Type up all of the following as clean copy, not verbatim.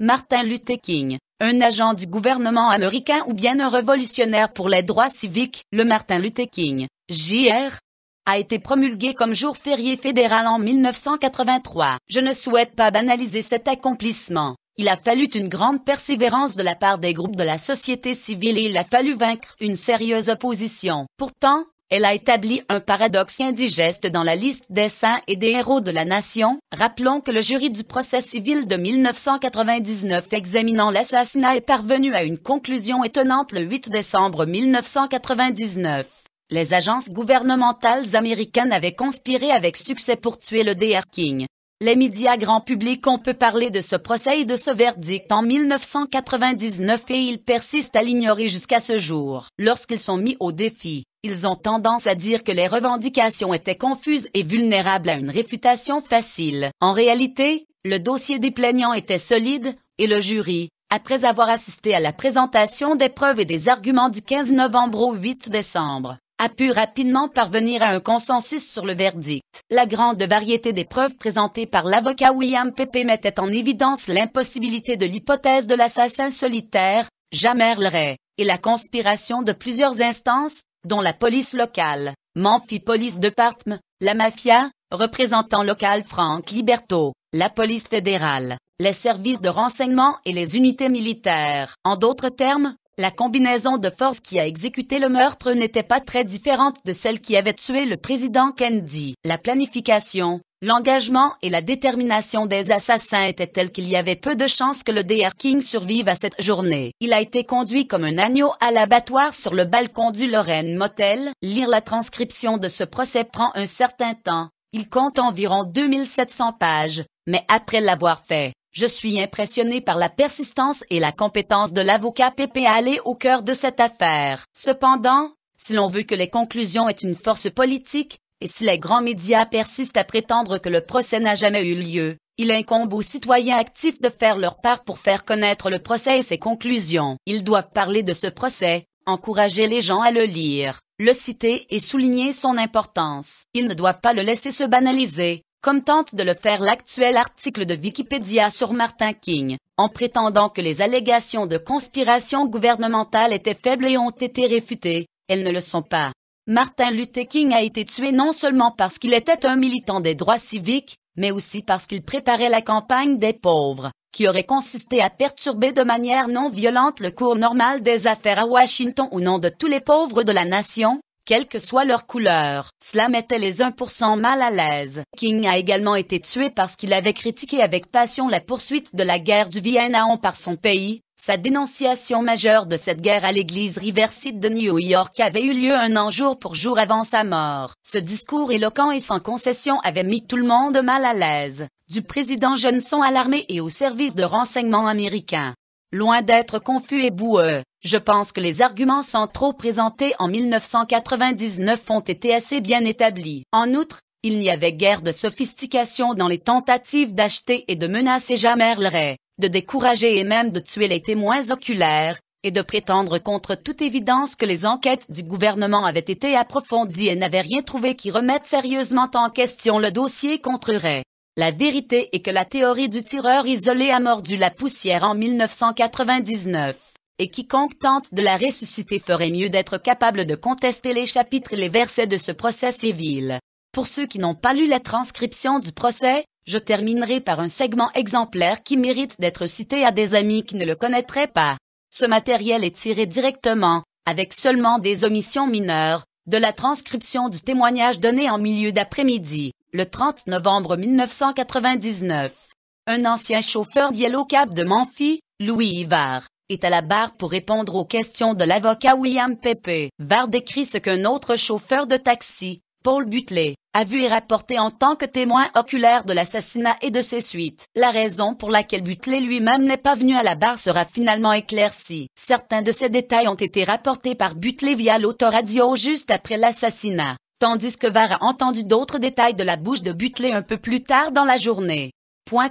Martin Luther King, un agent du gouvernement américain ou bien un révolutionnaire pour les droits civiques, le Martin Luther King, Jr., a été promulgué comme jour férié fédéral en 1983. Je ne souhaite pas banaliser cet accomplissement. Il a fallu une grande persévérance de la part des groupes de la société civile et il a fallu vaincre une sérieuse opposition. Pourtant, elle a établi un paradoxe indigeste dans la liste des saints et des héros de la nation. Rappelons que le jury du procès civil de 1999 examinant l'assassinat est parvenu à une conclusion étonnante le 8 décembre 1999. Les agences gouvernementales américaines avaient conspiré avec succès pour tuer le Dr. King. Les médias grand public ont peu parlé de ce procès et de ce verdict en 1999 et ils persistent à l'ignorer jusqu'à ce jour. Lorsqu'ils sont mis au défi, ils ont tendance à dire que les revendications étaient confuses et vulnérables à une réfutation facile. En réalité, le dossier des plaignants était solide, et le jury, après avoir assisté à la présentation des preuves et des arguments du 15 novembre au 8 décembre, a pu rapidement parvenir à un consensus sur le verdict. La grande variété des preuves présentées par l'avocat William Pepe mettait en évidence l'impossibilité de l'hypothèse de l'assassin solitaire, Jamerl Ray, et la conspiration de plusieurs instances, dont la police locale, Memphis Police Department, la mafia, représentant local Frank Liberto, la police fédérale, les services de renseignement et les unités militaires. En d'autres termes, la combinaison de forces qui a exécuté le meurtre n'était pas très différente de celle qui avait tué le président Kennedy. La planification, l'engagement et la détermination des assassins étaient tels qu'il y avait peu de chances que le Dr. King survive à cette journée. Il a été conduit comme un agneau à l'abattoir sur le balcon du Lorraine Motel. Lire la transcription de ce procès prend un certain temps. Il compte environ 2700 pages, mais après l'avoir fait, je suis impressionné par la persistance et la compétence de l'avocat Pepe à aller au cœur de cette affaire. Cependant, si l'on veut que les conclusions aient une force politique, et si les grands médias persistent à prétendre que le procès n'a jamais eu lieu, il incombe aux citoyens actifs de faire leur part pour faire connaître le procès et ses conclusions. Ils doivent parler de ce procès, encourager les gens à le lire, le citer et souligner son importance. Ils ne doivent pas le laisser se banaliser, comme tente de le faire l'actuel article de Wikipédia sur Martin King, en prétendant que les allégations de conspiration gouvernementale étaient faibles et ont été réfutées. Elles ne le sont pas. Martin Luther King a été tué non seulement parce qu'il était un militant des droits civiques, mais aussi parce qu'il préparait la campagne des pauvres, qui aurait consisté à perturber de manière non violente le cours normal des affaires à Washington au nom de tous les pauvres de la nation, quelle que soit leur couleur. Cela mettait les 1% mal à l'aise. King a également été tué parce qu'il avait critiqué avec passion la poursuite de la guerre du Vietnam par son pays. Sa dénonciation majeure de cette guerre à l'église Riverside de New York avait eu lieu un an jour pour jour avant sa mort. Ce discours éloquent et sans concession avait mis tout le monde mal à l'aise, du président Johnson à l'armée et au service de renseignement américain. Loin d'être confus et boueux, je pense que les arguments centraux présentés en 1999 ont été assez bien établis. En outre, il n'y avait guère de sophistication dans les tentatives d'acheter et de menacer Jamerl Ray, de décourager et même de tuer les témoins oculaires, et de prétendre contre toute évidence que les enquêtes du gouvernement avaient été approfondies et n'avaient rien trouvé qui remette sérieusement en question le dossier contre Ray. La vérité est que la théorie du tireur isolé a mordu la poussière en 1999, et quiconque tente de la ressusciter ferait mieux d'être capable de contester les chapitres et les versets de ce procès civil. Pour ceux qui n'ont pas lu la transcription du procès, je terminerai par un segment exemplaire qui mérite d'être cité à des amis qui ne le connaîtraient pas. Ce matériel est tiré directement, avec seulement des omissions mineures, de la transcription du témoignage donné en milieu d'après-midi, le 30 novembre 1999. Un ancien chauffeur Yellow Cab de Memphis, Louis Ivar, est à la barre pour répondre aux questions de l'avocat William Pepe. Ivar décrit ce qu'un autre chauffeur de taxi, Paul Butlé, a vu et rapporté en tant que témoin oculaire de l'assassinat et de ses suites. La raison pour laquelle Butlé lui-même n'est pas venu à la barre sera finalement éclaircie. Certains de ces détails ont été rapportés par Butlé via l'autoradio juste après l'assassinat, tandis que Ivar a entendu d'autres détails de la bouche de Butlé un peu plus tard dans la journée.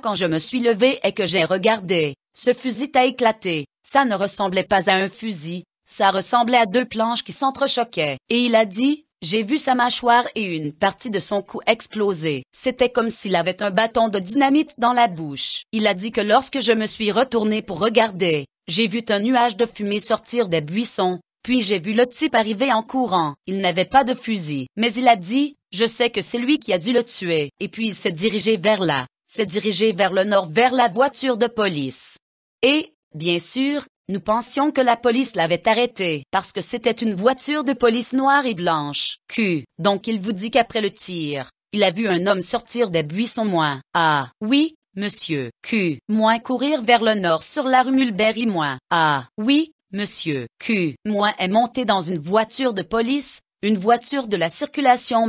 Quand je me suis levé et que j'ai regardé, ce fusil a éclaté. Ça ne ressemblait pas à un fusil, ça ressemblait à deux planches qui s'entrechoquaient. Et il a dit, J'ai vu sa mâchoire et une partie de son cou exploser. C'était comme s'il avait un bâton de dynamite dans la bouche. Il a dit que lorsque je me suis retourné pour regarder, j'ai vu un nuage de fumée sortir des buissons, puis j'ai vu le type arriver en courant. Il n'avait pas de fusil, mais il a dit, je sais que c'est lui qui a dû le tuer. Et puis il s'est dirigé vers le nord vers la voiture de police. Et, bien sûr, nous pensions que la police l'avait arrêté, parce que c'était une voiture de police noire et blanche. Donc il vous dit qu'après le tir, il a vu un homme sortir des buissons oui, monsieur. Courir vers le nord sur la rue Mulberry oui, monsieur. Est monté dans une voiture de police, une voiture de la circulation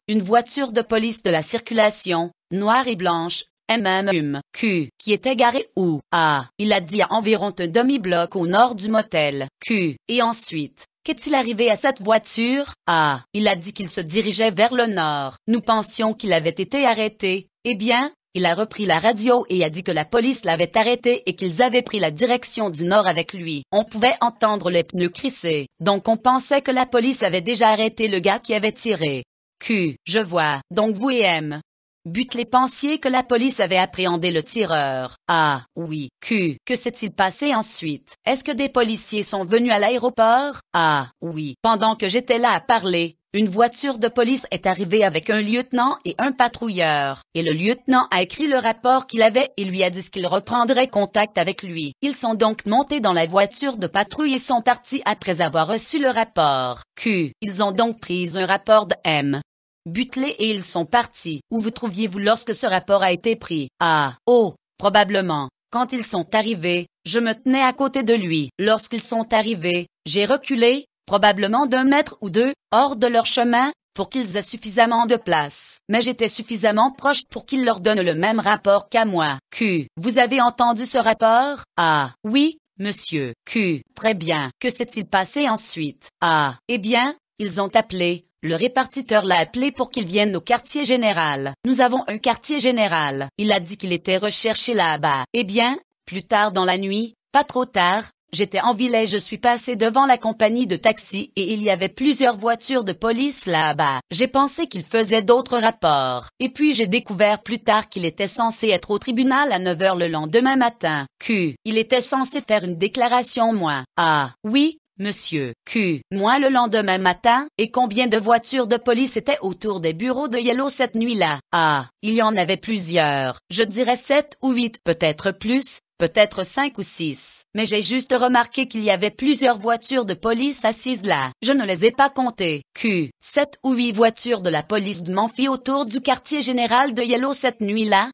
une voiture de police de la circulation, noire et blanche, qui était garée où? Il a dit à environ un demi-bloc au nord du motel. Et ensuite, qu'est-il arrivé à cette voiture? Il a dit qu'il se dirigeait vers le nord. Nous pensions qu'il avait été arrêté. Eh bien, il a repris la radio et a dit que la police l'avait arrêté et qu'ils avaient pris la direction du nord avec lui. On pouvait entendre les pneus crisser. Donc on pensait que la police avait déjà arrêté le gars qui avait tiré. Je vois. Donc vous et M. Butlé pensiez que la police avait appréhendé le tireur. Oui. Que s'est-il passé ensuite? Est-ce que des policiers sont venus à l'aéroport? Oui. Pendant que j'étais là à parler, une voiture de police est arrivée avec un lieutenant et un patrouilleur. Et le lieutenant a écrit le rapport qu'il avait et lui a dit qu'il reprendrait contact avec lui. Ils sont donc montés dans la voiture de patrouille et sont partis après avoir reçu le rapport. Ils ont donc pris un rapport de M. Butlé et ils sont partis. Où vous trouviez-vous lorsque ce rapport a été pris? Probablement. Quand ils sont arrivés, je me tenais à côté de lui. Lorsqu'ils sont arrivés, j'ai reculé, probablement d'1 mètre ou 2, hors de leur chemin, pour qu'ils aient suffisamment de place. Mais j'étais suffisamment proche pour qu'ils leur donnent le même rapport qu'à moi. Vous avez entendu ce rapport? Oui, monsieur. Très bien. Que s'est-il passé ensuite? Eh bien, ils ont appelé. Le répartiteur l'a appelé pour qu'il vienne au quartier général. Nous avons un quartier général. Il a dit qu'il était recherché là-bas. Eh bien, plus tard dans la nuit, pas trop tard, j'étais en ville et je suis passé devant la compagnie de taxi et il y avait plusieurs voitures de police là-bas. J'ai pensé qu'il faisait d'autres rapports. Et puis j'ai découvert plus tard qu'il était censé être au tribunal à 9 heures le lendemain matin. Il était censé faire une déclaration oui. Monsieur. Le lendemain matin, et combien de voitures de police étaient autour des bureaux de Yellow cette nuit-là? Il y en avait plusieurs. Je dirais 7 ou 8, peut-être plus, peut-être 5 ou 6. Mais j'ai juste remarqué qu'il y avait plusieurs voitures de police assises là. Je ne les ai pas comptées. 7 ou 8 voitures de la police de Memphis autour du quartier général de Yellow cette nuit-là?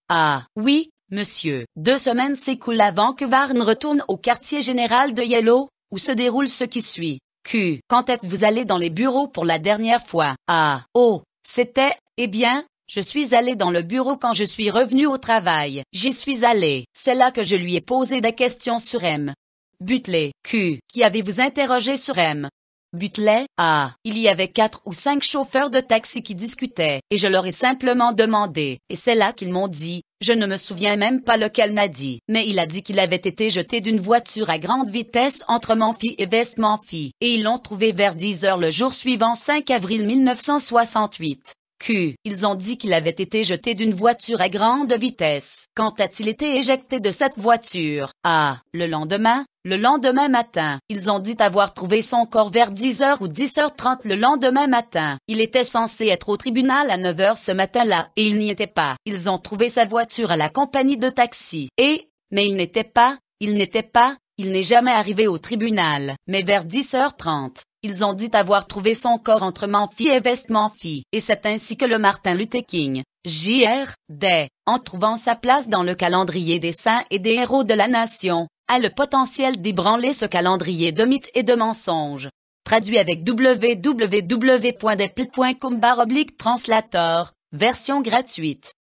Oui, monsieur. 2 semaines s'écoulent avant que Varn retourne au quartier général de Yellow, où se déroule ce qui suit. Quand êtes-vous allé dans les bureaux pour la dernière fois? C'était, eh bien, je suis allé dans le bureau quand je suis revenu au travail. J'y suis allé. C'est là que je lui ai posé des questions sur M. Butlé. Qui avez-vous interrogé sur M. Butlé? Il y avait 4 ou 5 chauffeurs de taxi qui discutaient, et je leur ai simplement demandé, et c'est là qu'ils m'ont dit, je ne me souviens même pas lequel m'a dit, mais il a dit qu'il avait été jeté d'une voiture à grande vitesse entre Memphis et West Memphis, et ils l'ont trouvé vers 10 heures le jour suivant 5 avril 1968. Ils ont dit qu'il avait été jeté d'une voiture à grande vitesse. Quand a-t-il été éjecté de cette voiture? Le lendemain matin. Ils ont dit avoir trouvé son corps vers 10 heures ou 10h30 le lendemain matin. Il était censé être au tribunal à 9 heures ce matin-là, et il n'y était pas. Ils ont trouvé sa voiture à la compagnie de taxi. Mais il n'est jamais arrivé au tribunal. Mais vers 10h30. Ils ont dit avoir trouvé son corps entre Memphis et West Memphis. Et c'est ainsi que le Martin Luther King, Jr., Day, en trouvant sa place dans le calendrier des saints et des héros de la nation, a le potentiel d'ébranler ce calendrier de mythes et de mensonges. Traduit avec www.depl.com/translator, version gratuite.